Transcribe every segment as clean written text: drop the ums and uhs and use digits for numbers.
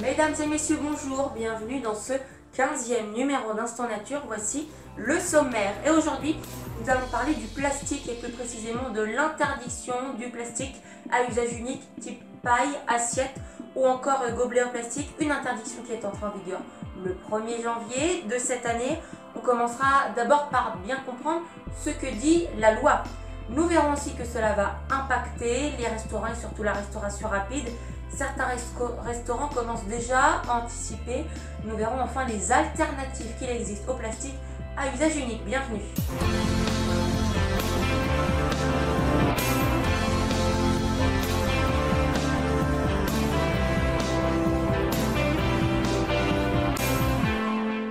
Mesdames et messieurs, bonjour, bienvenue dans ce 15e numéro d'Instant Nature. Voici le sommaire. Et aujourd'hui, nous allons parler du plastique et plus précisément de l'interdiction du plastique à usage unique type paille, assiette ou encore gobelet en plastique. Une interdiction qui est entrée en vigueur le 1er janvier de cette année. On commencera d'abord par bien comprendre ce que dit la loi. Nous verrons aussi que cela va impacter les restaurants et surtout la restauration rapide. Certains restaurants commencent déjà à anticiper. Nous verrons enfin les alternatives qu'il existe au plastique à usage unique. Bienvenue.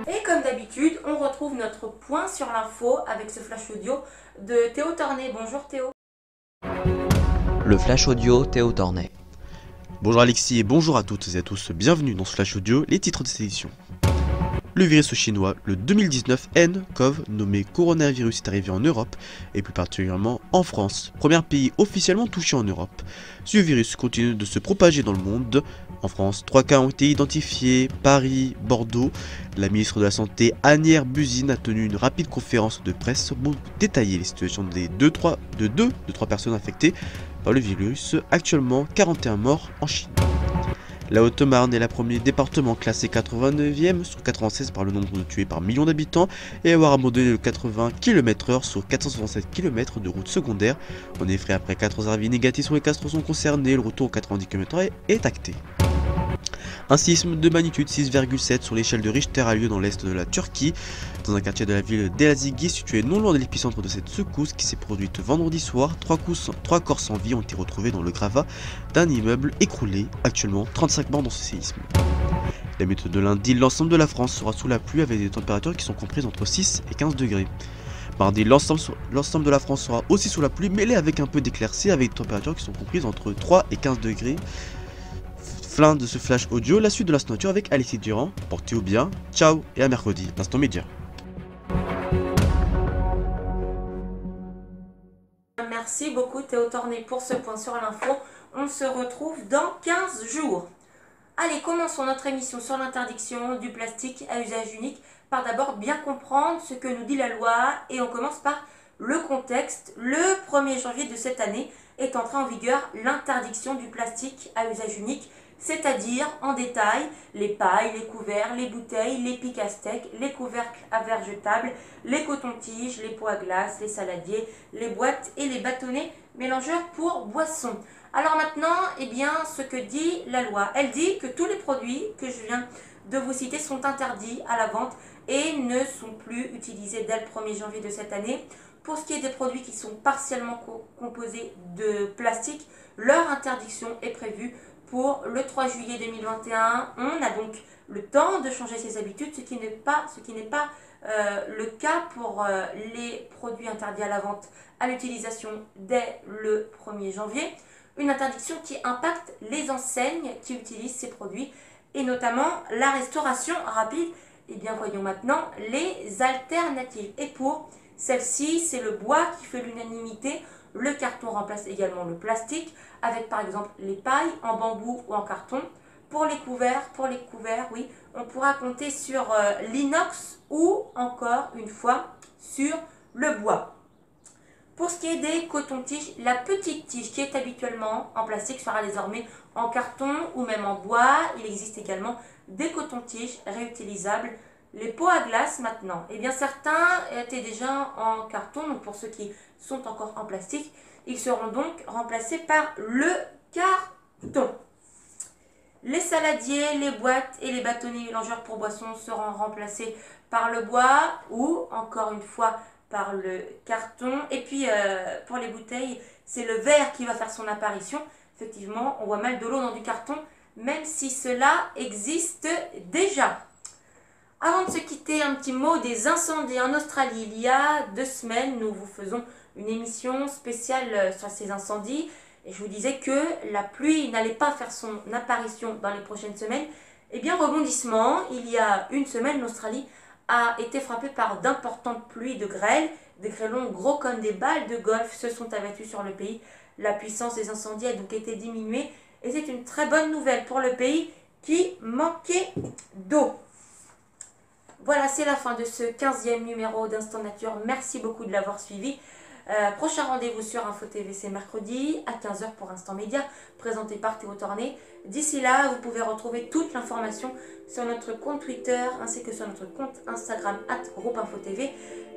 Et comme d'habitude, on retrouve notre point sur l'info avec ce flash audio de Théo Tornet. Bonjour Théo. Le flash audio Théo Tornet. Bonjour Alexis et bonjour à toutes et à tous, bienvenue dans ce flash audio, les titres de cette édition. Le virus chinois, le 2019 nCoV, nommé coronavirus, est arrivé en Europe et plus particulièrement en France, premier pays officiellement touché en Europe. Ce virus continue de se propager dans le monde. En France, 3 cas ont été identifiés, Paris, Bordeaux. La ministre de la Santé, Agnès Buzyn, a tenu une rapide conférence de presse pour détailler les situations de 2-3 personnes infectées par le virus, actuellement 41 morts en Chine. La Haute-Marne est le premier département classé 89e sur 96 par le nombre de tués par million d'habitants et avoir abandonné le 80 km/h sur 467 km de routes secondaires. En effet, après 14 avis négatifs sur les 4 sont concernés, le retour aux 90 km/h est acté. Un séisme de magnitude 6,7 sur l'échelle de Richter a lieu dans l'est de la Turquie, dans un quartier de la ville d'Elazigi situé non loin de l'épicentre de cette secousse qui s'est produite vendredi soir. 3 corps sans vie ont été retrouvés dans le gravat d'un immeuble écroulé. Actuellement, 35 morts dans ce séisme. La méthode de lundi, l'ensemble de la France sera sous la pluie avec des températures qui sont comprises entre 6 et 15 degrés. Mardi, l'ensemble de la France sera aussi sous la pluie, mêlée avec un peu d'éclaircies avec des températures qui sont comprises entre 3 et 15 degrés. Fin de ce flash audio, la suite de l'Instant Nature avec Alexis Durand. Portez-vous bien, ciao et à mercredi, l'Instant Média. Merci beaucoup Théo Tornet pour ce point sur l'info. On se retrouve dans 15 jours. Allez, commençons notre émission sur l'interdiction du plastique à usage unique par d'abord bien comprendre ce que nous dit la loi et on commence par le contexte. Le 1er janvier de cette année est entrée en vigueur l'interdiction du plastique à usage unique, c'est-à-dire en détail les pailles, les couverts, les bouteilles, les pics à steak, les couvercles à verre jetables, les cotons-tiges, les pots à glace, les saladiers, les boîtes et les bâtonnets mélangeurs pour boissons. Alors maintenant, eh bien, ce que dit la loi, elle dit que tous les produits que je viens de vous citer sont interdits à la vente et ne sont plus utilisés dès le 1er janvier de cette année. Pour ce qui est des produits qui sont partiellement composés de plastique, leur interdiction est prévue pour le 3 juillet 2021. On a donc le temps de changer ses habitudes, ce qui n'est pas le cas pour les produits interdits à la vente à l'utilisation dès le 1er janvier. Une interdiction qui impacte les enseignes qui utilisent ces produits et notamment la restauration rapide. Et bien voyons maintenant les alternatives. Et pour celle-ci, c'est le bois qui fait l'unanimité. Le carton remplace également le plastique avec par exemple les pailles en bambou ou en carton. Pour les couverts, oui, on pourra compter sur l'inox ou encore une fois sur le bois. Pour ce qui est des cotons-tiges, la petite tige qui est habituellement en plastique sera désormais en carton ou même en bois. Il existe également des cotons-tiges réutilisables. Les pots à glace maintenant, eh bien certains étaient déjà en carton, donc pour ceux qui sont encore en plastique, ils seront donc remplacés par le carton. Les saladiers, les boîtes et les bâtonnets mélangeurs pour boissons seront remplacés par le bois ou encore une fois par le carton. Et puis pour les bouteilles, c'est le verre qui va faire son apparition. Effectivement, on voit mal de l'eau dans du carton, même si cela existe déjà. Avant de se quitter, un petit mot des incendies en Australie. Il y a 2 semaines, nous vous faisons une émission spéciale sur ces incendies. Et je vous disais que la pluie n'allait pas faire son apparition dans les prochaines semaines. Eh bien, rebondissement, il y a 1 semaine, l'Australie a été frappée par d'importantes pluies de grêle. Des grêlons gros comme des balles de golf se sont abattus sur le pays. La puissance des incendies a donc été diminuée et c'est une très bonne nouvelle pour le pays qui manquait d'eau. Voilà, c'est la fin de ce 15e numéro d'Instant Nature. Merci beaucoup de l'avoir suivi. Prochain rendez-vous sur Info TV, c'est mercredi à 15 h pour Instant Média, présenté par Théo Torné. D'ici là, vous pouvez retrouver toute l'information sur notre compte Twitter ainsi que sur notre compte Instagram @groupeinfotv.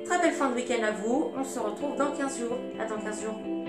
Très belle fin de week-end à vous. On se retrouve dans 15 jours. À dans 15 jours.